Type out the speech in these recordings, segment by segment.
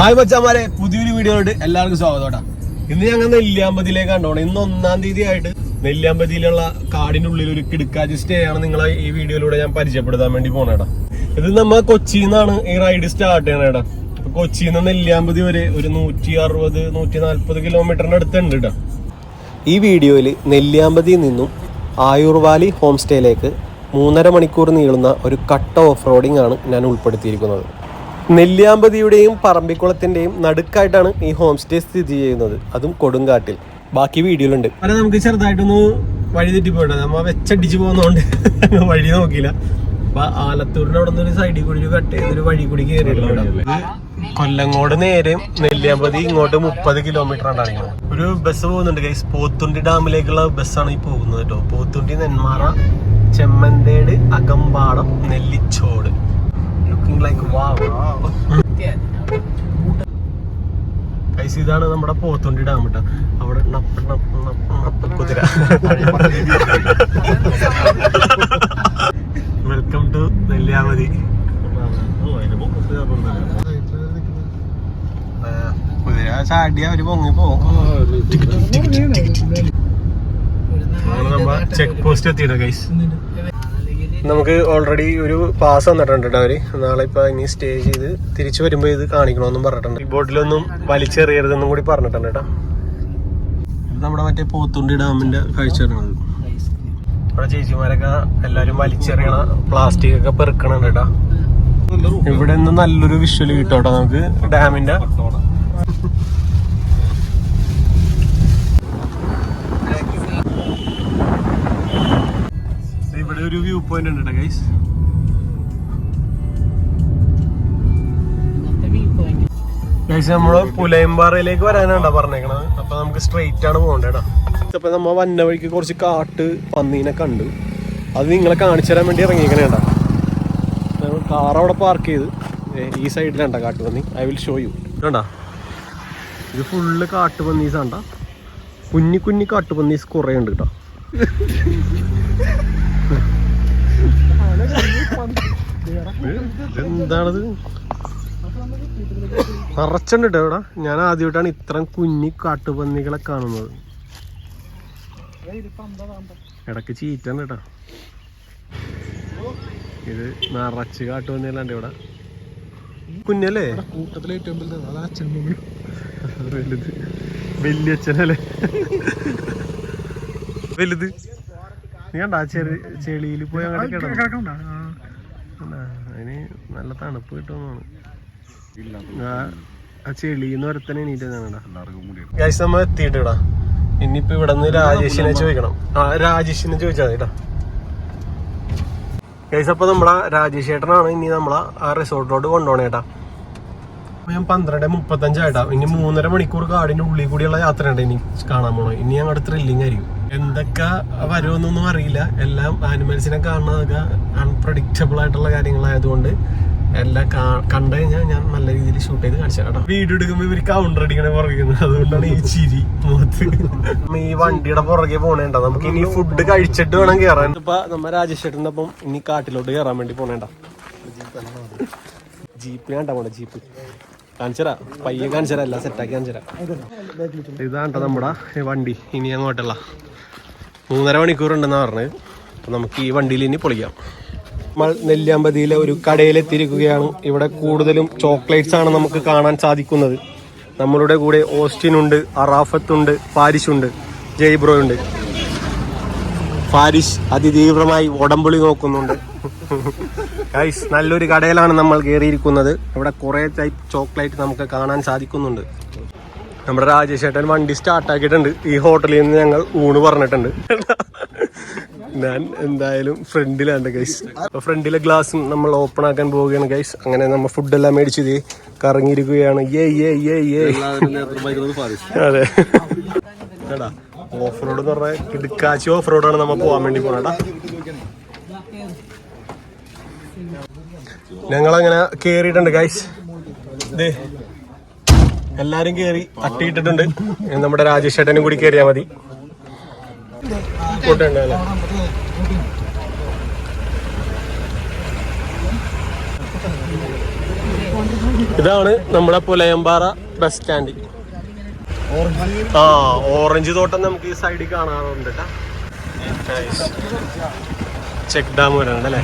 Hi മച്ചാമാരെ, പുതിയൊരു വീഡിയോയിലോട്ട് എല്ലാവർക്കും സ്വാഗതം. ഇന്ന് ഞങ്ങൾ നെല്ലിയാമ്പതിയിലേക്ക് കണ്ടോണം. ഇന്ന് 1-ാം തീയതി ആയിട്ട് നെല്ലിയാമ്പതിയിലുള്ള കാടിനുള്ളിൽ ഒരു കിടക്കാച്ചി സ്റ്റേ ആണ് നിങ്ങളെ ഈ വീഡിയോയിലൂടെ ഞാൻ പരിചയപ്പെടുത്താൻ വേണ്ടി പോണേടാ. ഇത് നമ്മ കൊച്ചിയിൽ നിന്നാണ് ഈ റൈഡ് സ്റ്റാർട്ട് ചെയ്യണേടാ. കൊച്ചിയിൽ നിന്ന് നെല്ലിയാമ്പതി വരെ ഒരു 160-140 കിലോമീറ്ററിന്റെ അടുത്തുണ്ട് കേട്ടോ. ഈ വീഡിയോയിൽ നെല്ലിയാമ്പതിയിൽ നിന്നും ആയൂർ വാലി ഹോം സ്റ്റേയിലേക്ക് 3.5 മണിക്കൂർ നീളുന്ന ഒരു കട്ട ഓഫ് റോഡിംഗ് ആണ് ഞാൻ ഉൾപ്പെടുത്തിയിരിക്കുന്നത്. നെല്ലിയാമ്പതിയുടെയും പറമ്പിക്കുളത്തിന്റെയും നടുക്കായിട്ടാണ് ഈ ഹോം സ്റ്റേ സ്ഥിതി ചെയ്യുന്നത്, അതും കൊടുങ്കാട്ടിൽ. ബാക്കി വീഡിയോയിലുണ്ട്. അല്ല, നമുക്ക് ചെറുതായിട്ടൊന്ന് വഴി തെറ്റിപ്പോട്ടെ. നമ്മ വെച്ചടിച്ച് പോകുന്നോണ്ട് വഴി നോക്കിയില്ല. അപ്പൊ ആലത്തൂരിന്റെ അവിടെ നിന്ന് ഒരു സൈഡിൽ കൂടി ഒരു കട്ട് ചെയ്തൊരു വഴി കൂടി കയറിയിട്ടുണ്ട്. കൊല്ലങ്ങോട് നേരെ നെല്ലിയാമ്പതി ഇങ്ങോട്ട് 30 കിലോമീറ്റർ ആണ് കാണിക്കുന്നത്. ഒരു ബസ് പോകുന്നുണ്ട് ഗൈസ്. പോത്തുണ്ടി ഡാമിലേക്കുള്ള ബസ്സാണ് ഈ പോകുന്നത് കേട്ടോ. Pothundi, Nenmara, ചെമ്മന്തേട്, Akampadam, Nellichode. Like wow. Guys, ഇതാണ് നമ്മുടെ പോത്തുണ്ടി ഡാം കേട്ടോ. അവിടെ കുതിര. Welcome to Nelliyampathy. കുതിര ചാടിയ അവര് പൊങ്ങി പോകും. നമ്മ ചെക്ക് പോസ്റ്റ് എത്തിയിട്ടോ ഗൈസ്. നമുക്ക് ഓൾറെഡി ഒരു പാസ് വന്നിട്ടുണ്ട് അവര്. നാളെ ഇപ്പൊ ഇനി സ്റ്റേ ചെയ്ത് തിരിച്ചു വരുമ്പോ ഇത് കാണിക്കണമെന്നും പറഞ്ഞിട്ടുണ്ട്. ഈ ബോട്ടിലൊന്നും വലിച്ചെറിയരുതെന്നും കൂടി പറഞ്ഞിട്ടുണ്ട് കേട്ടോ. ഇത് നമ്മുടെ മറ്റേ പോത്തുണ്ടി ഡാമിന്റെ കാഴ്ചയാണ്. ഇവിടെ ചേച്ചിമാരൊക്കെ എല്ലാരും വലിച്ചെറിയണ പ്ലാസ്റ്റിക് ഒക്കെ പെറുക്കണുണ്ട് കേട്ടോ. ഇവിടെ നിന്ന് നല്ലൊരു വിഷ്വല് കിട്ടും കേട്ടോ നമുക്ക് ഡാമിന്റെ. ഇവിടെ ഒരു വ്യൂ പോയിന്റ് ഉണ്ട് കേട്ടോ ഗൈസ്. ഗൈസ്, നമ്മള് പുലയമ്പാറയിലേക്ക് വരാനാണ് പറഞ്ഞേക്കണത്. അപ്പൊ നമുക്ക് സ്ട്രെയിറ്റ് ആണ് പോകണ്ടേടാ. അപ്പൊ നമ്മ വന്ന വഴിക്ക് കുറച്ച് കാട്ട് പന്നീനെ കണ്ട് അത് നിങ്ങളെ കാണിച്ചു തരാൻ വേണ്ടി ഇറങ്ങിയേക്കണേടാ. കാർ അവിടെ പാർക്ക് ചെയ്ത് ഈ സൈഡിലാണ്ട കാട്ടുപന്നി. I will show you. കണ്ടാ, ഇത് ഫുള്ള് കാട്ടുപന്നീസാണ്ട. കുഞ്ഞി കുഞ്ഞി കാട്ടുപന്നീസ് കുറേ ഉണ്ട് കേട്ടോ. എന്താണത് നിറച്ചുണ്ട് കേട്ടോ ഇവിടെ. ഞാൻ ആദ്യമായിട്ടാണ് ഇത്രയും കുഞ്ഞി കാട്ടുപന്നികളെ കാണുന്നത്. ഇടക്ക് ചീറ്റുണ്ട് കേട്ടോ. ഇത് നിറച്ച് കാട്ടുപന്നികളുണ്ട് ഇവിടെ. കുഞ്ഞല്ലേ കൂട്ടത്തിലെ വലുത് വലിയച്ഛനല്ലേ വലുത്. നീ കണ്ടാ ചെളിയിൽ പോയി അങ്ങനെ കിടന്നു. അതിന് നല്ല തണുപ്പ് കിട്ടുമെന്നാണ്. ആ ചെളിന്ന് ഒരുത്തനെ എണീറ്റാ. നമ്മ എത്തിയിട്ടാ. ഇനിയിപ്പോ ഇവിടെ നിന്ന് രാജേഷിനെ ചോദിക്കണം. രാജേഷിനെ ചോദിച്ചാൽ മതി. ഗൈസ്, അപ്പൊ നമ്മളെ രാജേഷ് ചേട്ടനാണ് ഇനി നമ്മളെ ആ റിസോർട്ടിലോട്ട് കൊണ്ടുപോണേട്ടാ. ഞാൻ 12:35 ആയിട്ടാ. ഇനി 3.5 മണിക്കൂർ കാടിന്റെ ഉള്ളിൽ കൂടിയുള്ള യാത്ര ഉണ്ട് ഇനി കാണാൻ പോണോ. ഇനി ഞങ്ങളുടെ ത്രില്ലിങ് ആയിരിക്കും. എന്തൊക്കെ വരുമെന്നൊന്നും അറിയില്ല. എല്ലാം ആനിമൽസിനെ കാണുന്നതൊക്കെ അൺപ്രഡിക്റ്റബിൾ ആയിട്ടുള്ള കാര്യങ്ങളായതുകൊണ്ട് എല്ലാം കണ്ടു കഴിഞ്ഞാൽ ഞാൻ നല്ല രീതിയിൽ ഷൂട്ട് ചെയ്ത് കാണിച്ചു കേട്ടോ. വീഡിയോ എടുക്കുമ്പോൾ ഇവര് കൗണ്ടർ അടിക്കണേ പുറകുന്നത്. അതുകൊണ്ടാണ് ഈ ചിരി മുഖത്ത്. ഈ വണ്ടിയുടെ പുറകെ പോണേണ്ട. നമുക്ക് ഇനി ഫുഡ് കഴിച്ചിട്ട് വേണം കയറാൻ. ഇപ്പൊ നമ്മ രാജേഷ് ചേട്ടൻ്റെ ഒപ്പം ഇനി കാട്ടിലോട്ട് കയറാൻ വേണ്ടി പോണേണ്ട. ജീപ്പ് കണ്ടാ പോണേ. ജീപ്പ് കാണിച്ചരാ, പയ്യെ കാണിച്ചരാ, എല്ലാം സെറ്റാക്കി കാണിച്ചരാ. ഇതാണ്ട നമ്മുടെ വണ്ടി. ഇനി അങ്ങോട്ടുള്ള 3.5 മണിക്കൂർ ഉണ്ടെന്നാ പറഞ്ഞത്. അപ്പൊ നമുക്ക് ഈ വണ്ടിയിൽ ഇനി പൊളിക്കാം. നമ്മൾ നെല്ലിയാമ്പതിയിലെ ഒരു കടയിലെത്തിയിരിക്കുകയാണ്. ഇവിടെ കൂടുതലും ചോക്ലേറ്റ്സ് ആണ് നമുക്ക് കാണാൻ സാധിക്കുന്നത്. നമ്മളുടെ കൂടെ ഓസ്റ്റിൻ ഉണ്ട്, അറാഫത്ത് ഉണ്ട്, ഫാരിഷ് ഉണ്ട്, ജയ്ബ്രോ ഉണ്ട്. ഫാരിഷ് അതിതീവ്രമായി ഉടമ്പുളി നോക്കുന്നുണ്ട്. ഗൈസ്, നല്ലൊരു കടയിലാണ് നമ്മൾ കയറിയിരിക്കുന്നത്. ഇവിടെ കുറെ ടൈപ്പ് ചോക്ലേറ്റ് നമുക്ക് കാണാൻ സാധിക്കുന്നുണ്ട്. നമ്മുടെ രാജേഷ് ചേട്ടൻ വണ്ടി സ്റ്റാർട്ടാക്കിയിട്ടുണ്ട്. ഈ ഹോട്ടലിൽ നിന്ന് ഞങ്ങൾ ഊണ് പറഞ്ഞിട്ടുണ്ട്. ഞാൻ എന്തായാലും ഫ്രണ്ടിലാണ് ഗൈസ്. അപ്പൊ ഫ്രണ്ടിലെ ഗ്ലാസും നമ്മൾ ഓപ്പൺ ആക്കാൻ പോവുകയാണ് ഗൈസ്. അങ്ങനെ നമ്മൾ ഫുഡെല്ലാം മേടിച്ച് കറങ്ങിയിരിക്കുകയാണ്. അതെ, എടാ ഓഫ് റോഡ് എന്ന് പറഞ്ഞാൽ കിടക്കാച്ചി ഓഫ് റോഡാണ് നമ്മൾ പോകാൻ വേണ്ടി പോണേടാ. ഞങ്ങളങ്ങനെ കേറിയിട്ടുണ്ട് ഗൈസ്. ഇതേ എല്ലാരും കേറി അട്ടിയിട്ടിട്ടുണ്ട്. നമ്മുടെ രാജേഷ് ചേട്ടനും കൂടി കേറിയാ മതി. കൂട്ടുണ്ടല്ലേ. ഇതാണ് നമ്മുടെ പുലയമ്പാറ ബസ് സ്റ്റാൻഡ്. ആ ഓറഞ്ച് തോട്ടം നമുക്ക് ഈ സൈഡിൽ കാണാറുണ്ട് കേട്ടോ. ചെക്ക് ഡാം വരുന്നുണ്ട് അല്ലേ,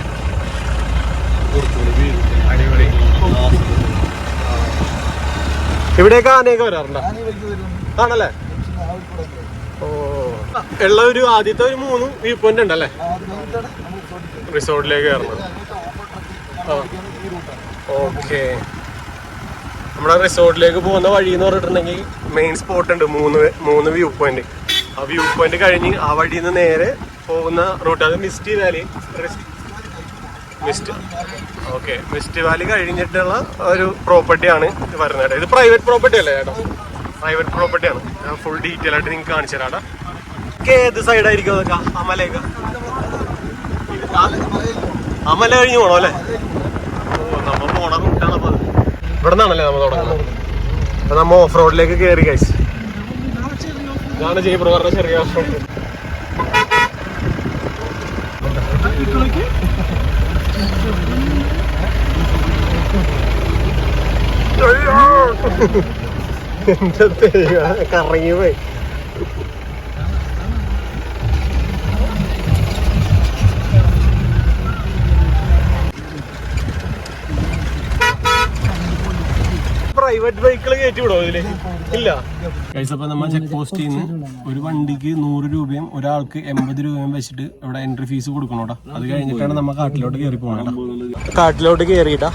അടിപൊളി. ഇവിടെയൊക്കെ ആനയൊക്കെ വരാറുണ്ടോ? ആണല്ലേ. ഓ ഉള്ള ഒരു ആദ്യത്തെ ഒരു 3 വ്യൂ പോയിന്റ് ഉണ്ടല്ലേ റിസോർട്ടിലേക്ക് കയറുന്നത്. ഓക്കെ, നമ്മുടെ റിസോർട്ടിലേക്ക് പോകുന്ന വഴി എന്ന് പറഞ്ഞിട്ടുണ്ടെങ്കിൽ മെയിൻ സ്പോട്ട് ഉണ്ട്, 3 വ്യൂ പോയിന്റ്. ആ വ്യൂ പോയിന്റ് കഴിഞ്ഞ് ആ വഴിയിൽ നിന്ന് നേരെ പോകുന്ന റൂട്ട് അത് മിസ്റ്റി വാലി. മിസ്റ്റി വാലി കഴിഞ്ഞിട്ടുള്ള ഒരു പ്രോപ്പർട്ടിയാണ് വരുന്നത്. ഇത് പ്രൈവറ്റ് പ്രോപ്പർട്ടി അല്ലേ ചേട്ടാ? പ്രൈവറ്റ് പ്രോപ്പർട്ടിയാണ്. ഞാൻ ഫുൾ ഡീറ്റെയിൽ ആയിട്ട് നിങ്ങൾക്ക് കാണിച്ചു തരാം. ഏത് സൈഡായിരിക്കും അതൊക്കെ? അമലയൊക്കെ അമല കഴിഞ്ഞ് പോകണം അല്ലേ? ഓ, നമ്മ പോണ റൂട്ടാണ്. അപ്പൊ ഇവിടെ നിന്നാണല്ലേ നമ്മൾ തുടങ്ങുന്നത്. അപ്പൊ നമ്മ ഓഫ് റോഡിലേക്ക് കയറി കഴിച്ചു. ഇതാണ് ജയ്പ്രകാറിന്റെ ചെറിയ ഓഫ് റോഡ്. കറങ്ങി പോയി. പ്രൈവറ്റ് വെഹിക്കിൾ കയറ്റി വിടോ ഇതില്? ഇല്ല. കഴിച്ചപ്പോ നമ്മ ചെക്ക് പോസ്റ്റിൽ നിന്ന് ഒരു വണ്ടിക്ക് 100 രൂപയും ഒരാൾക്ക് 80 രൂപയും വെച്ചിട്ട് ഇവിടെ എൻട്രി ഫീസ് കൊടുക്കണോടാ. അത് കഴിഞ്ഞിട്ടാണ് നമ്മ കാട്ടിലോട്ട് കയറി പോകണ. കാട്ടിലോട്ട് കയറിയിട്ടാ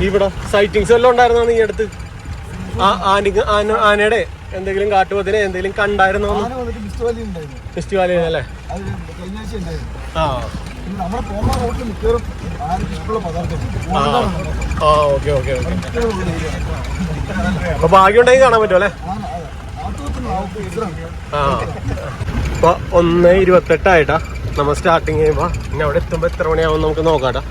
ഇവിടെ സൈറ്റിങ്സ് വല്ലതും ഉണ്ടായിരുന്നോ ഈ അടുത്ത്? ആനയുടെ എന്തെങ്കിലും കാട്ടുപോത്തിനെ എന്തെങ്കിലും കണ്ടായിരുന്നോ? മിസ്റ്റ് വാലി അല്ലേ? ആ ഓക്കെ ഓക്കെ ഓക്കെ. അപ്പൊ ഭാഗ്യം ഉണ്ടെങ്കിൽ കാണാൻ പറ്റും അല്ലേ? ആ ഇപ്പൊ 1:28 ആയിട്ടാ നമ്മൾ സ്റ്റാർട്ടിങ് ചെയ്യുമ്പോ. ഇനി അവിടെ എത്തുമ്പോ എത്ര മണിയാവും നമുക്ക് നോക്കാട്ടാ.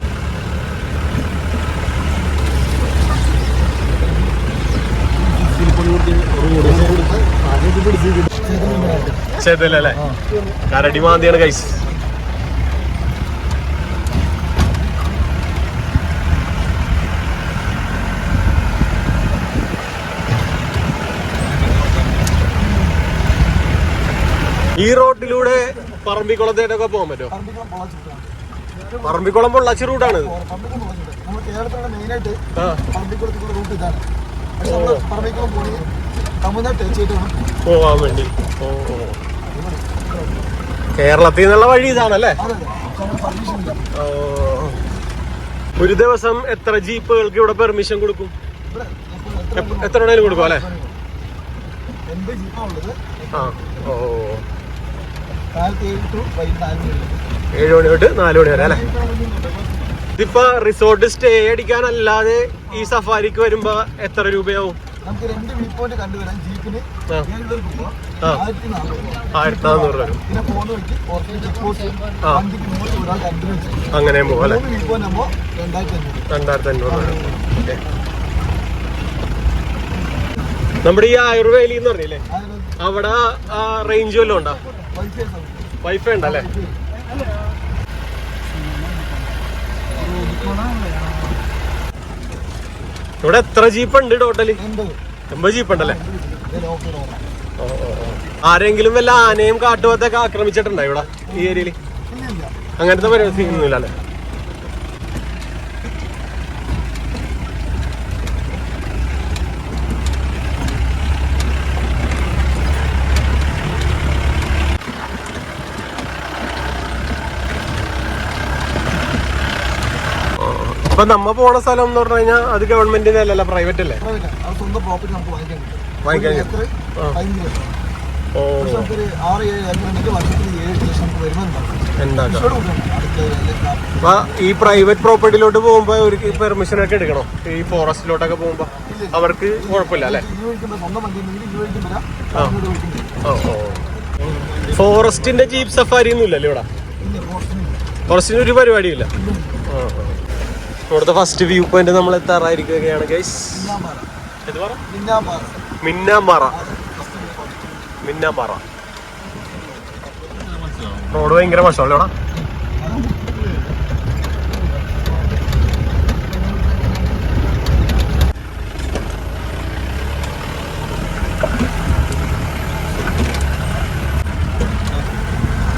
ചെയ്തല്ലേ കരടി മാന്തിയാണ് കൈസ്. ഈ റോഡിലൂടെ പറമ്പിക്കുളത്തേക്കൊക്കെ പോകാൻ പറ്റുമോ? പറമ്പിക്കുളം പൊള്ളാച്ചി റൂട്ടാണ്. പോവാൻ വേണ്ടി കേരളത്തിൽ നിന്നുള്ള വഴി ഇതാണല്ലേ? ഒരു ദിവസം എത്ര ജീപ്പുകൾക്ക് ഇവിടെ പെർമിഷൻ കൊടുക്കും? എത്ര വേണേലും കൊടുക്കും അല്ലേ? ആ ഓ 7 മണി തൊട്ട് 4 മണി വരെ അല്ലേ? ഇതിപ്പോ റിസോർട്ട് സ്റ്റേ അടിക്കാനല്ലാതെ ഈ സഫാരിക്ക് വരുമ്പോ എത്ര രൂപയാവും? 1400 രൂപ. അങ്ങനെ പോവാ അല്ലേ? 2500 രൂപ. നമ്മുടെ ഈ ആയുർവേലി എന്ന് പറഞ്ഞില്ലേ, അവിടെ റേഞ്ച് വല്ലതും ഉണ്ടോ? വൈഫൈ ഉണ്ടല്ലേ? ഇവിടെ എത്ര ജീപ്പ് ഉണ്ട് ടോട്ടല്? 80 ജീപ്പ് ഉണ്ടല്ലേ? ആരെങ്കിലും വല്ല ആനയും കാട്ടുപോത്തൊക്കെ ആക്രമിച്ചിട്ടുണ്ടോ ഇവിടെ ഈ ഏരിയയില്? അങ്ങനത്തെ പരിപാടി ഒന്നുമില്ല അല്ലേ? ഇപ്പൊ നമ്മ പോണ സ്ഥലം എന്ന് പറഞ്ഞു കഴിഞ്ഞാൽ അത് ഗവൺമെന്റിന്റെ അല്ലല്ല, പ്രൈവറ്റ് അല്ലേ? വാങ്ങിക്കാൻ അപ്പൊ ഈ പ്രൈവറ്റ് പ്രോപ്പർട്ടിയിലോട്ട് പോകുമ്പോ ഒരു പെർമിഷൻ ഒക്കെ എടുക്കണോ? ഈ ഫോറസ്റ്റിലോട്ടൊക്കെ പോകുമ്പോ അവർക്ക് കുഴപ്പമില്ല അല്ലെ? ഫോറസ്റ്റിന്റെ ജീപ്പ് സഫാരി ഒന്നും ഇല്ലല്ലോ ഇവിടെ? ഫോറസ്റ്റിന് ഒരു പരിപാടിയില്ല. ഇവിടുത്തെ ഫസ്റ്റ് വ്യൂ പോയിന്റ് നമ്മൾ എത്താറായിരിക്കുകയാണ് ഗൈസ്. മിന്നാമ്പാറ. റോഡ് ഭയങ്കര മോശമല്ലോടാ.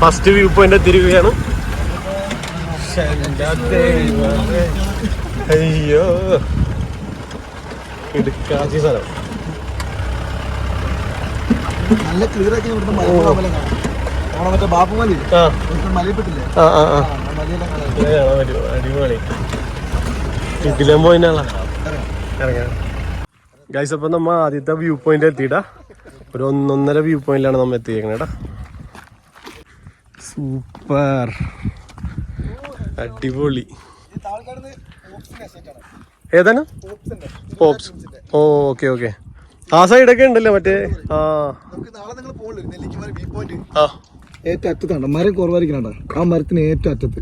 ഫസ്റ്റ് വ്യൂ പോയിന്റ് എത്തിയിരിക്കുകയാണ്. അയ്യോ ഇടുക്കാച്ചി സ്ഥലം. നല്ല ക്ലിയർ ആക്കി ഇവിടുത്തെ മറ്റേ ബാപ്പുമലി മലയിപ്പെട്ടില്ലേ അടിപൊളി. ഇതിലും പോയിട്ടാ ഇറങ്ങാം ഗൈസ്. അപ്പൊ നമ്മ ആദ്യത്തെ വ്യൂ പോയിന്റ് എത്തിയിട്ടാ. ഒരു 1.5 വ്യൂ പോയിന്റിലാണ് നമ്മ എത്തിയേക്കണേട്ടാ. സൂപ്പർ അടിപൊളി. ഏതാണ് പോപ്സ്? ഓ ഓക്കെ ഓക്കെ. ആ സൈഡൊക്കെ ഉണ്ടല്ലോ മറ്റേ. ഏറ്റവും അറ്റത്താണ് മരം കുറവായിരിക്കണ. ആ മരത്തിന് ഏറ്റവും അറ്റത്ത്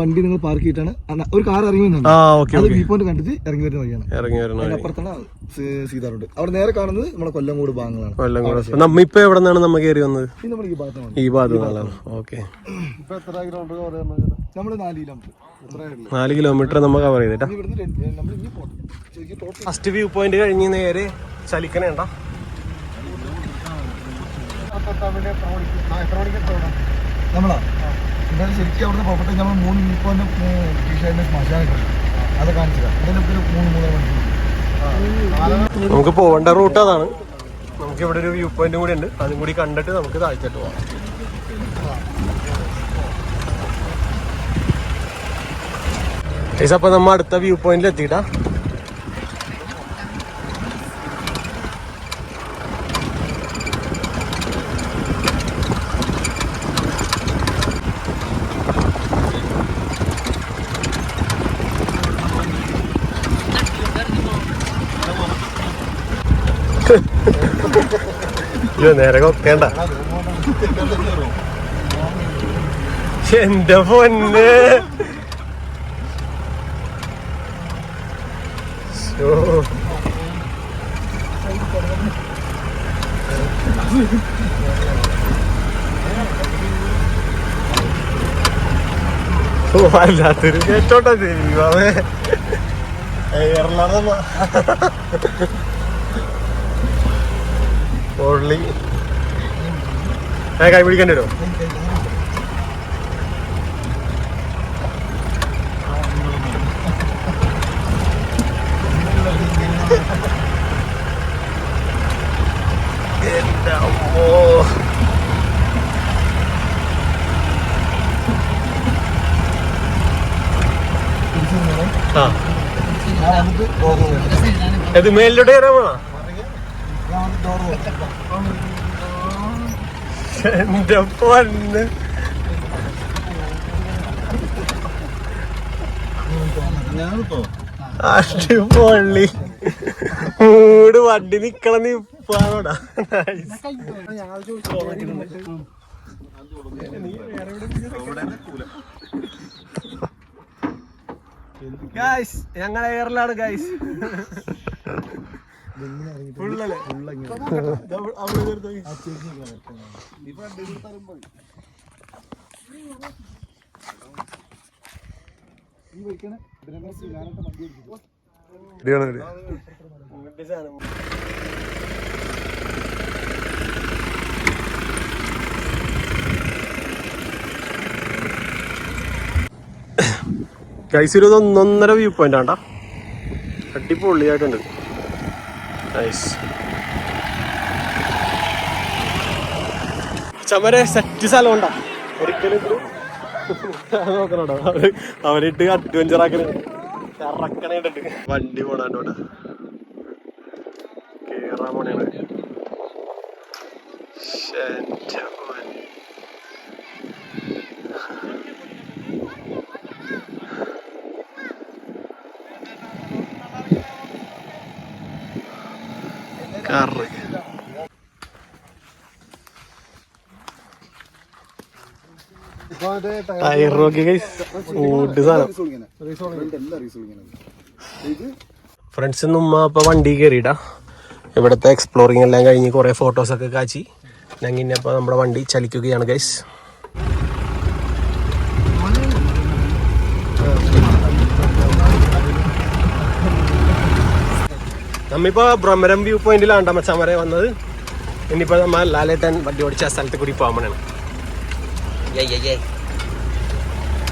വണ്ടി നിങ്ങൾ പാർക്ക് ചെയ്തിട്ടാണ് ഒരു കാർ ഇറങ്ങി വരുന്നുണ്ട്. വ്യൂ പോയിന്റ് കണ്ടിട്ട് ഇറങ്ങി വരുന്ന വഴിയാണ്. അപ്പുറത്താണ് സീതാ റോഡ്. അവിടെ നേരെ കാണുന്നത് നമ്മുടെ കൊല്ലംകോട് ഭാഗങ്ങളാണ്. നമ്മിപ്പോ എവിടെ നിന്നാണ് നമ്മ കയറി വന്നത്? ഈ ഭാഗത്താണ്. ഓക്കെ. നമ്മള് 4 കിലോമീറ്റർ നമ്മൾ കവർ ചെയ്തിട്ടാ. ഫസ്റ്റ് വ്യൂ പോയിന്റ് കഴിഞ്ഞ് നേരെ ചലിക്കണേണ്ട. നമ്മളാ എന്തായാലും ശരിക്കും അവിടെ പുറപ്പെട്ടെ നമ്മൾ 3 വ്യൂ പോയിന്റ് ബ്രിട്ടീഷുകാരുടെ ശ്മശാനൊക്കെ അത് കാണിച്ചതാ. അതിനൊക്കെ 3 മണിക്കൂർ നമുക്ക് പോകേണ്ട റൂട്ട് അതാണ്. നമുക്ക് ഇവിടെ ഒരു വ്യൂ പോയിന്റും കൂടി ഉണ്ട്. അതും കൂടി കണ്ടിട്ട് നമുക്ക് താഴ്ചട്ട് പോവാം. അപ്പൊ നമ്മ അടുത്ത വ്യൂ പോയിന്റിൽ എത്തിയിട്ടാ. നേരെ കൊക്കേണ്ട എന്റെ പൊന്ന്. വല്ലാത്തൊരു കേട്ടോട്ടാ ദൈവമേ. കൈ പിടിക്കേണ്ടി വരുമോ? ഇത് മേലിലോട്ട് കയറാമോ? എന്റെ പൊന്ന് അടിപൊളി. മൂട് വണ്ടി നിക്കണം നിപ്പാണോടാ. ഗൈസ് ഞങ്ങൾ എയറിലാണ് ഗൈസ്. ഗൈസ് ഒരു 1.5 വ്യൂ പോയിന്റ് ആണ്ടാ. അടിപൊളിയായിട്ടുണ്ട്. നൈസ്. ചമരെ സെറ്റ് സ്ഥലം ഉണ്ടാ. ഒരിക്കലും നോക്കണോട്ടോ അവരിട്ട് അഡ്വഞ്ചർ ആക്കണ ഇറക്കണേട്ടുണ്ട്. വണ്ടി പോണാണ്ടോട്ടാ കേറാൻ പോണേണ്. കാറ് ഫ്രണ്ട്സ് ഉമ്മ ഇപ്പൊ വണ്ടി കയറിയിട്ടാ. ഇവിടുത്തെ എക്സ്പ്ലോറിങ് എല്ലാം കഴിഞ്ഞ് കുറെ ഫോട്ടോസ് ഒക്കെ കാച്ചി ഞങ്ങൾ ഇന്നപ്പോ നമ്മുടെ വണ്ടി ചലിക്കുകയാണ് ഗൈസ്. നമ്മിപ്പോ ഭ്രമരം വ്യൂ പോയിന്റിലാണ് മച്ചാമരെ വന്നത്. ഇനിയിപ്പോ നമ്മ ലാലേട്ടൻ വണ്ടി ഓടിച്ച സ്ഥലത്ത് കൂടി പോകാൻ വേണം.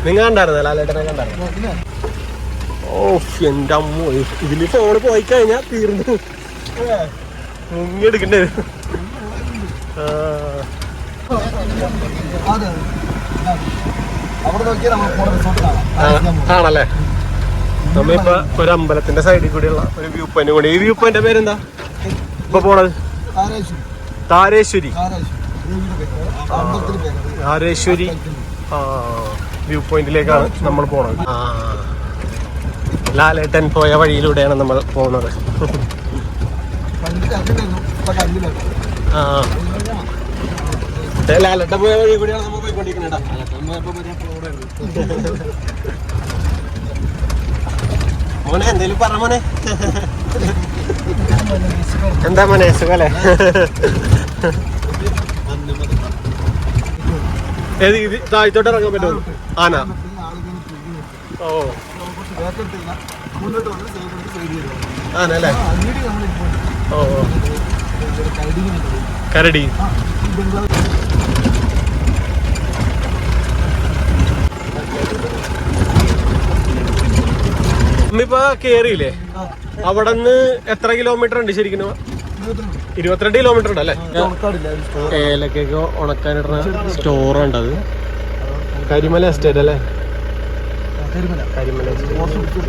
നിങ്ങൾ കണ്ടായിരുന്നോ ലാലേട്ടനെ കണ്ടായിരുന്നു? ഓ എന്റെ അമ്മ, ഇതില് ഫോണ് പോയി കഴിഞ്ഞാ തീർന്നു, മുങ്ങി എടുക്കണ്ടേ വരും. ആണല്ലേ. നമ്മളിപ്പോ ഒരു അമ്പലത്തിന്റെ സൈഡിൽ കൂടിയുള്ള ഒരു വ്യൂ പോയിന്റ് കൂടി. ഈ വ്യൂ പോയിന്റ് പേരെന്താ ഇപ്പൊ പോണത്? താരേശ്വരി. താരേശ്വരി വ്യൂ പോയിന്റിലേക്കാണ് നമ്മൾ പോണത്. ലാലേട്ടൻ പോയ വഴിയിലൂടെയാണ് നമ്മൾ പോകുന്നത്. ലാലേട്ടൻ പോയ വഴി കൂടിയാണ് നമ്മൾ പോയിക്കൊണ്ടിരിക്കുന്നത്. മോനെ എന്തേലും പറ മോനെ. എന്താ മോനെ സുഖല്ലേ? ഏത് ഇത് താഴത്തോട്ട് ഇറങ്ങാൻ പറ്റുമോ? ആന. ഓ ആനല്ലേ. ഓ കരടി. ഇന്നിപ്പോ കേറിയില്ലേ? അവിടെ നിന്ന് എത്ര കിലോമീറ്റർ ഉണ്ട് ശരിക്കും? 22 കിലോമീറ്റർ ഉണ്ട് അല്ലേ? ഏലക്കൊക്കെ ഉണക്കാനിടുന്ന സ്റ്റോറുണ്ട്. അത് കരിമല എസ്റ്റേറ്റ് അല്ലേ? കരിമല എസ്റ്റേറ്റ്.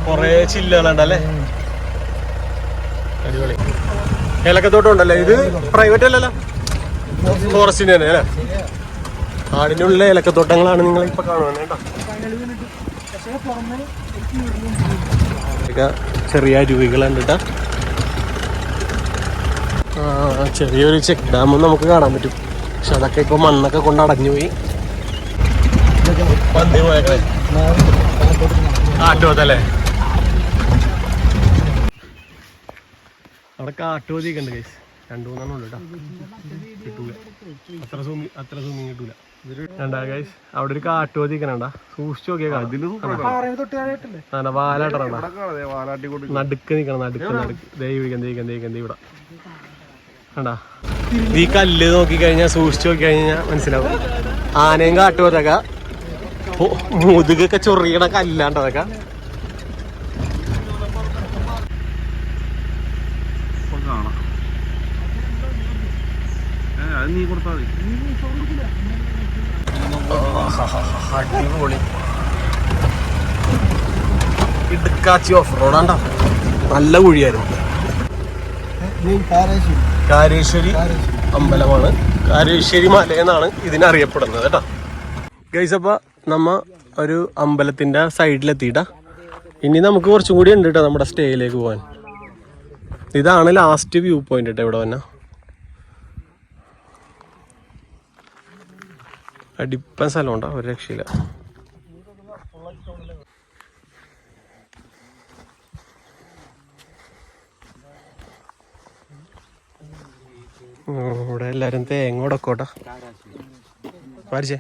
കൊറേ ചില്ലുകളുണ്ടല്ലേ, അടിപൊളി. ഏലക്കത്തോട്ടം ഉണ്ടല്ലേ? ഇത് പ്രൈവറ്റ് അല്ലല്ലോ, ഫോറസ്റ്റിന് തന്നെ അല്ലേ? കാടിനുള്ള ഏലക്കത്തോട്ടങ്ങളാണ് നിങ്ങൾ ഇപ്പൊ കാണുന്നത് കേട്ടോ. ചെറിയ അരുവികളുണ്ട് കേട്ടോ. ചെറിയൊരു ചെക്ക് ഡാമും നമുക്ക് കാണാൻ പറ്റും. പക്ഷെ അതൊക്കെ ഇപ്പൊ മണ്ണൊക്കെ കൊണ്ട് അടഞ്ഞു പോയി. പന്തി പോയേക്കണേ കാട്ടുപോത്തല്ലേ? അവിടെ കാട്ടുപോതിയൊക്കെ ഉണ്ട് ഗൈസ്. 2-3 ഉള്ളു കേട്ടോ. കിട്ടൂല, അത്ര സൂമിങ് കിട്ടൂല. രണ്ടാ ഗൈസ്, അവിടെ ഒരു കാട്ടുപോതിക്കണ സൂക്ഷിച്ചു നോക്കിയാ വാലാട്ടറ നടുക്ക് നിക്കണം. നടുക്ക് ദൈവികം ഇവിടെ കണ്ടാ. ഈ കല്ല് നോക്കിക്കഴിഞ്ഞാൽ, സൂക്ഷിച്ചു നോക്കി കഴിഞ്ഞാൽ മനസ്സിലാവും. ആനയും കാട്ടുപോതൊക്കെ മുതുകൊക്കെ ചൊറിയണ കല്ലാണ്ടതൊക്കെ. അടിപൊളി ഇടുക്കാച്ചി ഓഫ് റോഡാണ്ടാ. നല്ല കുഴിയായിരുന്നു. കാരേശ്വരി അമ്പലമാണ്. കാരേശ്വരി മല എന്നാണ് ഇതിനറിയപ്പെടുന്നത് കേട്ടോ ഗൈസ്. അപ്പൊ നമ്മ ഒരു അമ്പലത്തിന്റെ സൈഡിലെത്തിയിട്ടാ. ഇനി നമുക്ക് കുറച്ചും കൂടി ഉണ്ട് കേട്ടോ നമ്മുടെ സ്റ്റേയിലേക്ക് പോകാൻ. ഇതാണ് ലാസ്റ്റ് വ്യൂ പോയിന്റ് കേട്ടോ. ഇവിടെ വന്ന അടിപ്പൻ സ്ഥലം ഉണ്ടോ, ഒരു രക്ഷയില്ല. ഇവിടെ എല്ലാരും തേങ്ങ ഉടക്കോട്ടാ. പാരിച്ചേ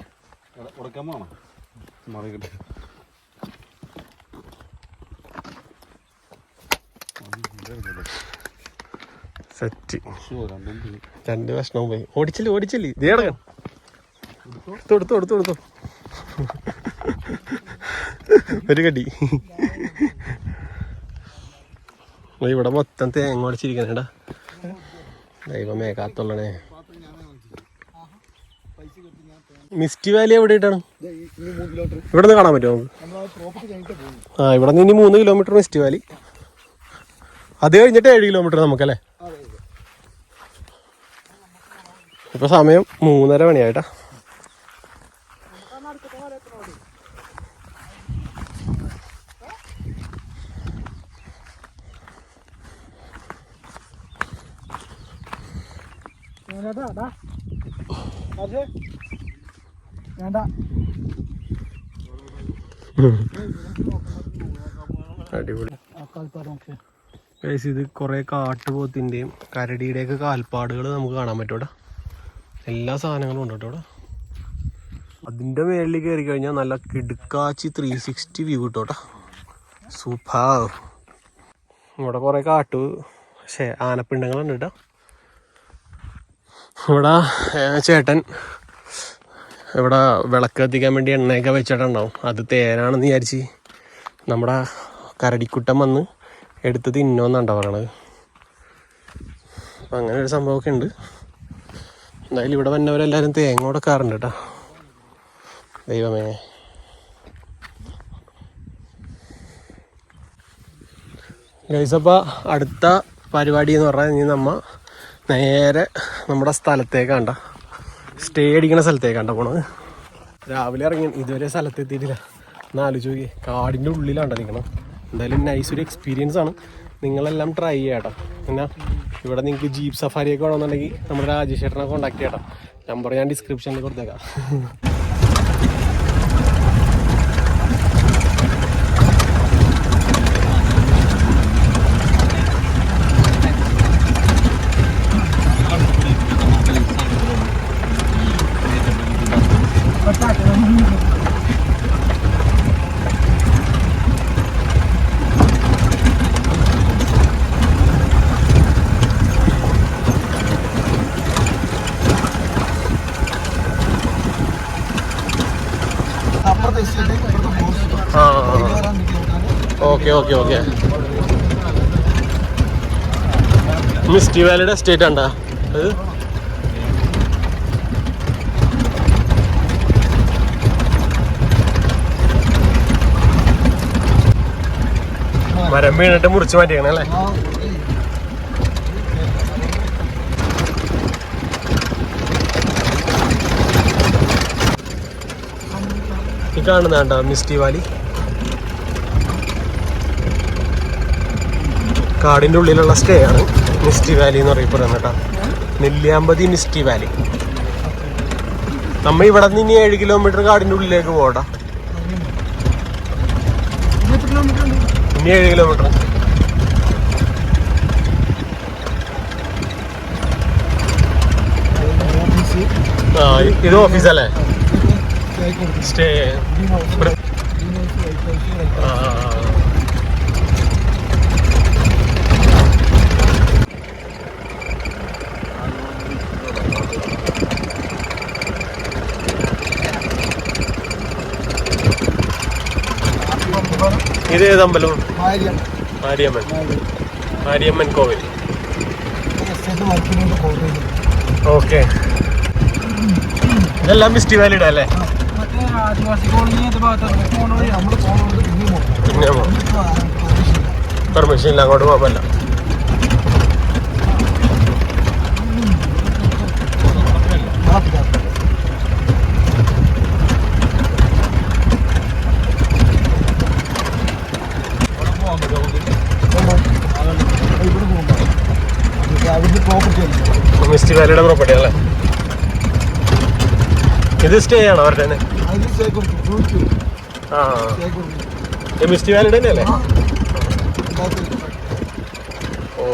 സെറ്റ്. 2 കഷ്ണവും പോയി. ഓടിച്ചില്ലേ ഇതേ കിടക്കാൻ. എടുത്തോ ഒരു കടി. ഇവിടെ മൊത്തം തേങ്ങ ഉടച്ചിരിക്കണേടാ. ദൈവമേ കാത്തുള്ളണേ. മിസ്റ്റി വാലി എവിടെ ആയിട്ടാണ്? ഇവിടെ നിന്ന് കാണാൻ പറ്റുമോ നമുക്ക്? ഇവിടെ നിന്ന് ഇനി 3 കിലോമീറ്റർ മിസ്റ്റി വാലി. അത് കഴിഞ്ഞിട്ട് 7 കിലോമീറ്റർ നമുക്കല്ലേ? ഇപ്പൊ സമയം 3:30 മണിയായിട്ടാ. അടിപൊളി. ഇത് കുറെ കാട്ടുപോത്തിന്റെയും കരടിയുടെയൊക്കെ കാൽപ്പാടുകൾ നമുക്ക് കാണാൻ പറ്റൂടാ. എല്ലാ സാധനങ്ങളും ഉണ്ട് കേട്ടോ. അതിന്റെ മേളിൽ കയറി കഴിഞ്ഞാൽ നല്ല കിടുക്കാച്ചി 360 വ്യൂ കിട്ടോട്ടാ. സൂപ്പർ. ഇവിടെ കുറെ ആനപ്പിണ്ടങ്ങളുണ്ട് കേട്ടോ. ഇവിടെ ചേട്ടൻ ഇവിടെ വിളക്ക് കത്തിക്കാൻ വേണ്ടി എണ്ണയൊക്കെ വെച്ചിട്ടുണ്ടാവും. അത് തേനാണെന്ന് വിചാരിച്ച് നമ്മുടെ കരടിക്കുട്ടൻ വന്ന് എടുത്ത് തിന്നോന്നാണ്ടോ പറയണത്. അപ്പം അങ്ങനെ ഒരു സംഭവമൊക്കെ ഉണ്ട്. എന്തായാലും ഇവിടെ വന്നവരെല്ലാവരും തേങ്ങ കൊടുക്കാറുണ്ട് കേട്ടോ. ദൈവമേ. ഗൈസ്, അപ്പോൾ അടുത്ത പരിപാടി എന്ന് പറഞ്ഞാൽ ഇനി നേരെ നമ്മുടെ സ്ഥലത്തേക്കാണ്ട, സ്റ്റേ അടിക്കുന്ന സ്ഥലത്തേക്കാണ്ട പോണത്. രാവിലെ ഇറങ്ങി ഇതുവരെ സ്ഥലത്തെത്തിയിട്ടില്ല. ഒന്ന് ആലോചിച്ച് നോക്കി, കാടിൻ്റെ ഉള്ളിലാണ്ട നിൽക്കണം. എന്തായാലും നൈസ് ഒരു എക്സ്പീരിയൻസ് ആണ്. നിങ്ങളെല്ലാം ട്രൈ ചെയ്യാട്ടോ. പിന്നെ ഇവിടെ നിങ്ങൾക്ക് ജീപ്പ് സഫാരിയൊക്കെ വേണമെന്നുണ്ടെങ്കിൽ നമ്മുടെ രാജേഷ് ചേട്ടനെ കോൺടാക്ട് ചെയ്യാട്ടോ. നമ്പർ ഞാൻ ഡിസ്ക്രിപ്ഷനിൽ കൊടുത്തേക്കാം. ഓക്കെ മിസ്റ്റി വാലിയുടെ എസ്റ്റേറ്റ് ഉണ്ടാ അത്. മരം വീണിട്ട് മുറിച്ച് മാറ്റിയാണ് അല്ലേ? ഈ കാണുന്നതാണ്ടോ മിസ്റ്റി വാലി. കാടിൻ്റെ ഉള്ളിലുള്ള സ്റ്റേ ആണ് മിസ്റ്റി വാലി എന്ന് പറയപ്പെടുന്നത് കേട്ടോ. Nelliyampathy misty valley. നമ്മ ഇവിടെ നിന്ന് ഇനി 7 കിലോമീറ്റർ കാടിൻ്റെ ഉള്ളിലേക്ക് പോകട്ടാ. ഇനി 7 കിലോമീറ്റർ. ആ ഇത് ഓഫീസല്ലേ? സ്റ്റേ. ഇത് ഏതമ്പലം? മാരിയമ്മൻ കോവിൽ. ഓക്കെ. ഇതെല്ലാം മിസ്റ്റി വാലിയുടെ അല്ലേ? പിന്നെ പെർമിഷൻ ഇല്ല, അങ്ങോട്ട് പോകാൻ പറ്റില്ല. മിസ്റ്റി വാലിയുടെ പ്രോപ്പർട്ടി അല്ലേ? ഇത് സ്റ്റേ ആണോ അവരുടെ തന്നെ? ആ മിസ്റ്റി വാലിയുടെ തന്നെ അല്ലേ? ഓ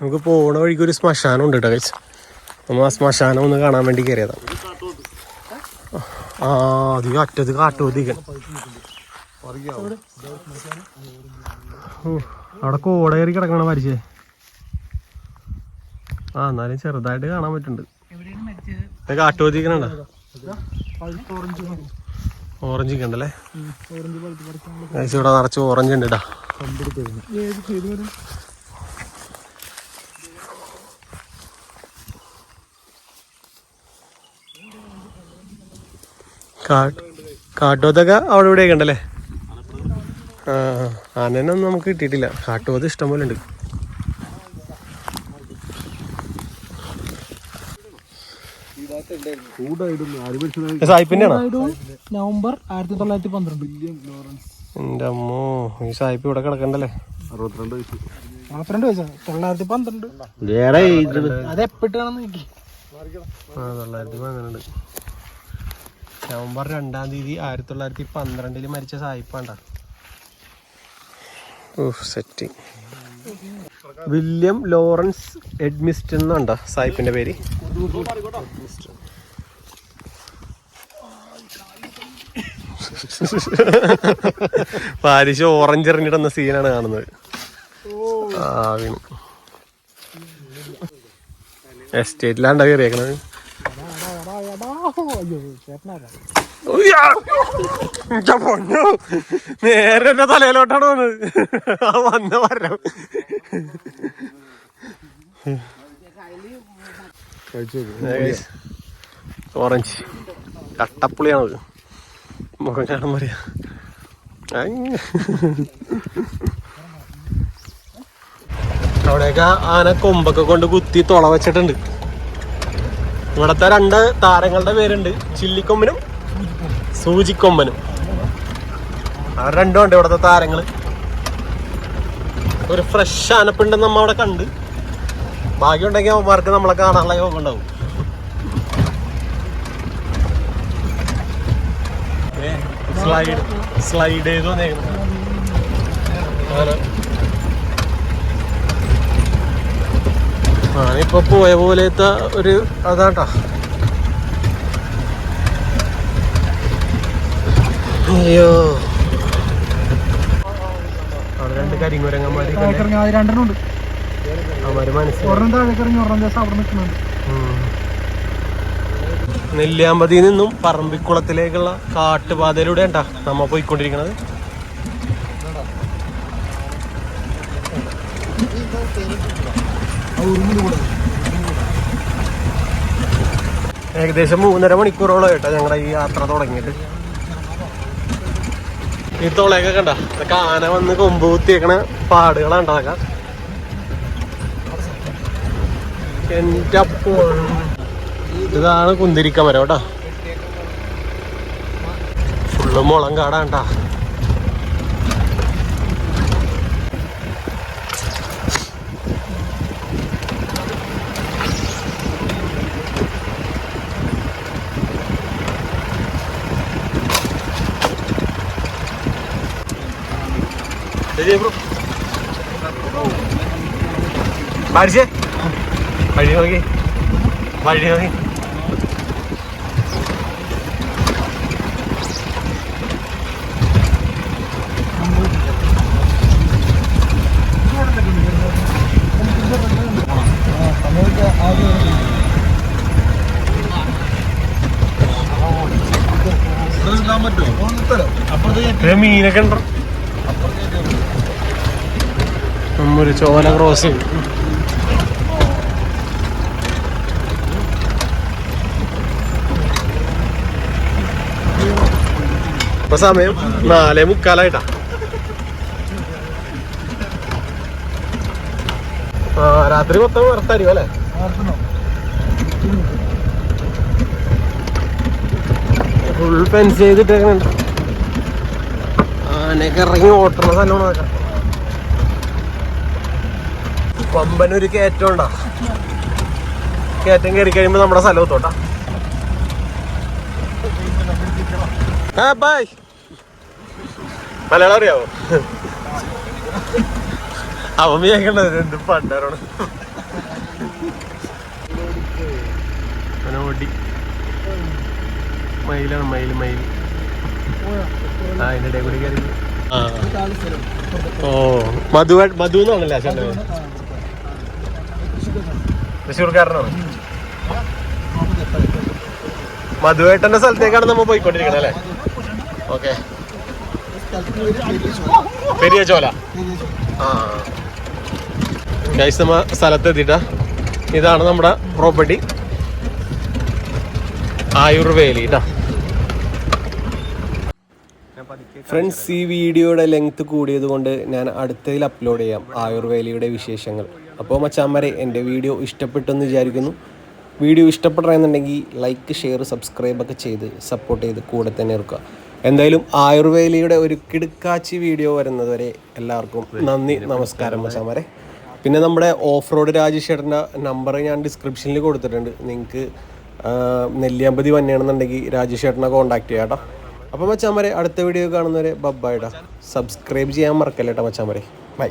നമുക്ക് പോണ വഴിക്ക് ഒരു ശ്മശാനം ഉണ്ട് കേട്ടോ കഴിച്ച്. നമ്മൾ ആ ശ്മശാനം ഒന്ന് കാണാൻ വേണ്ടി കയറിയതാണ്. ആ അധികം അറ്റത്ത് കാട്ടുപോത്തിക്കാൻ അവിടെ കോട കയറി കിടക്കണ പരിചയ. ആ എന്നാലും ചെറുതായിട്ട് കാണാൻ പറ്റുന്നുണ്ട്. കാട്ടുപോത്തിക്കണ ഓറഞ്ച് ഉണ്ടല്ലേ? ഇവിടെ നിറച്ച് ഓറഞ്ച് ഉണ്ട്. കാട്ടുപോത്തൊക്കെ അവിടെ ഇവിടെയൊക്കെ ഉണ്ടല്ലേ? ആനനൊന്നും നമുക്ക് കിട്ടിയിട്ടില്ല. കാട്ടുപോത്ത് ഇഷ്ടംപോലെ ഉണ്ട്. സായിപ്പിന്റെ നവംബർ 1912. എന്റെ അമ്മോ, ഈ സായിപ്പ് ഇവിടെ കിടക്കണ്ടല്ലേ? 62 വയസ്സാ. 1912. അതെപ്പെട്ടാണെന്ന് നോക്കി. 1912 നവംബർ 2-ാം തീയതി 1912 മരിച്ച സായിപ്പാണ്ട. സെറ്റ്. വില്യം ലോറൻസ് എഡ്മിസ്റ്റൺ എന്നുണ്ടോ സായിപ്പിന്റെ പേര്? പാരിശ് ഓറഞ്ച് എറിഞ്ഞിടുന്ന സീനാണ് കാണുന്നത്. ആ വീണ് എസ്റ്റേറ്റിലാണ്ടാ കയറിയേക്കണത്. നേരെ എന്റെ തലയിലോട്ടാണ് വന്നത്. ആ വന്ന വരം ഓറഞ്ച് കട്ടപ്പുളിയാണത്. മുഖം കാണാൻ പറയാ. അവിടെയൊക്കെ ആന കൊമ്പൊക്കെ കൊണ്ട് കുത്തി തുള വെച്ചിട്ടുണ്ട്. ഇവിടത്തെ 2 താരങ്ങളുടെ പേരുണ്ട്, ചില്ലിക്കൊമ്പനും സൂചിക്കൊമ്പനും. ആ 2 ഉണ്ട് ഇവിടത്തെ താരങ്ങള്. ഒരു ഫ്രഷ് ആനപ്പിണ്ടെന്ന് നമ്മ അവിടെ കണ്ട്. ഭാഗ്യം ഉണ്ടെങ്കിൽ അവന്മാർക്ക് നമ്മളെ കാണാനുള്ള യോഗം ഉണ്ടാവും. സ്ലൈഡ് ചെയ്ത് വന്നേക്കണം. ആനിപ്പോ പോയ പോലത്തെ ഒരു അതാട്ടാ. അയ്യോ, അവിടെ 2 കരിങ്കുരങ്ങന്മാര് അവന്മാര് മനസ്സിലായി. നെല്ലിയാമ്പതിയിൽ നിന്നും പറമ്പിക്കുളത്തിലേക്കുള്ള കാട്ടുപാതയിലൂടെ ഉണ്ടാ നമ്മ പോയിക്കൊണ്ടിരിക്കണത്. ഏകദേശം 3.5 മണിക്കൂറോളം കേട്ടോ ഞങ്ങളുടെ ഈ യാത്ര തുടങ്ങിയിട്ട്. ഈ തുളയൊക്കെ കണ്ട, ഇതൊക്കെ ആന വന്ന് കൊമ്പ് കുത്തിയേക്കണ പാടുകളാണ്ടാക്കാം. എന്റെ അപ്പോ ഇതാണ് കുന്തിരിക്ക മരം കേട്ടോ. ഫുള്ള് മുളം കാടാണ്ടാ. പഠിച്ചേ വഴി നോക്കി വഴി നോക്കി. മീനൊക്കെ ഉണ്ടോ? ഒരു ചോല ക്രോസ് ചെയ്യും. ഇപ്പൊ സമയം 4:45. രാത്രി മൊത്തം വറുത്തായിരിക്കും അല്ലേ? ഫുൾ ഫെൻസ് ചെയ്തിട്ടേക്കുന്നുണ്ട്. ആനയൊക്കെ ഇറങ്ങി ഓട്ടണ സ്ഥലമാണ് അതൊക്കെ. പമ്പനൊരു കയറ്റം ഉണ്ടാ. കയറ്റം കയറി കഴിയുമ്പോ നമ്മുടെ സ്ഥലം എത്തോട്ടാ. ബൈ. മലയാളം അറിയാവോ? അവൻ കേൾക്കണ്ടത് എന്ത് പണ്ടാരാണ്. ഓടി മയിലാണ്, മയിൽ. ആ അതിൻ്റെ ഇടയിൽ കൂടി കയറി. ഓ മധു എന്നാണല്ലേ ചേട്ടൻ? തൃശ്ശൂർക്കാരനാണ്. മധുവേട്ടന്റെ സ്ഥലത്തേക്കാണ് നമ്മൾ പോയിക്കൊണ്ടിരിക്കണത് അല്ലേ? ഓക്കെ. പെരിയ ചോല. ആ ഗൈസ്, നമ്മ സ്ഥലത്തെത്തിട്ടാ. ഇതാണ് നമ്മുടെ പ്രോപ്പർട്ടി, ആയുർവേലി ട്ടാ. ഫ്രണ്ട്സ്, ഈ വീഡിയോയുടെ ലെങ്ത് കൂടിയത് കൊണ്ട് ഞാൻ അടുത്തതിൽ അപ്ലോഡ് ചെയ്യാം ആയുർവേലിയുടെ വിശേഷങ്ങൾ. അപ്പോൾ മച്ചാന്മാരെ, എൻ്റെ വീഡിയോ ഇഷ്ടപ്പെട്ടെന്ന് വിചാരിക്കുന്നു. വീഡിയോ ഇഷ്ടപ്പെടണമെന്നുണ്ടെങ്കിൽ ലൈക്ക്, ഷെയർ, സബ്സ്ക്രൈബൊക്കെ ചെയ്ത് സപ്പോർട്ട് ചെയ്ത് കൂടെ തന്നെ ഇരിക്കുക. എന്തായാലും ആയുർവേലിയുടെ ഒരു കിടുക്കാച്ചി വീഡിയോ വരുന്നത് വരെ എല്ലാവർക്കും നന്ദി, നമസ്കാരം മച്ചാന്മാരെ. പിന്നെ നമ്മുടെ ഓഫ് റോഡ് രാജേഷേട്ടൻ്റെ നമ്പർ ഞാൻ ഡിസ്ക്രിപ്ഷനിൽ കൊടുത്തിട്ടുണ്ട്. നിങ്ങൾക്ക് നെല്ലിയാമ്പതി വന്നെയാണെന്നുണ്ടെങ്കിൽ രാജേഷേട്ടനെ കോൺടാക്ട് ചെയ്യാം കേട്ടോ. അപ്പോൾ മച്ചാന്മാരെ, അടുത്ത വീഡിയോ കാണുന്നവരെ ബൈ ടാ. സബ്സ്ക്രൈബ് ചെയ്യാൻ മറക്കല്ലേട്ടോ മച്ചാന്മാരെ. ബൈ.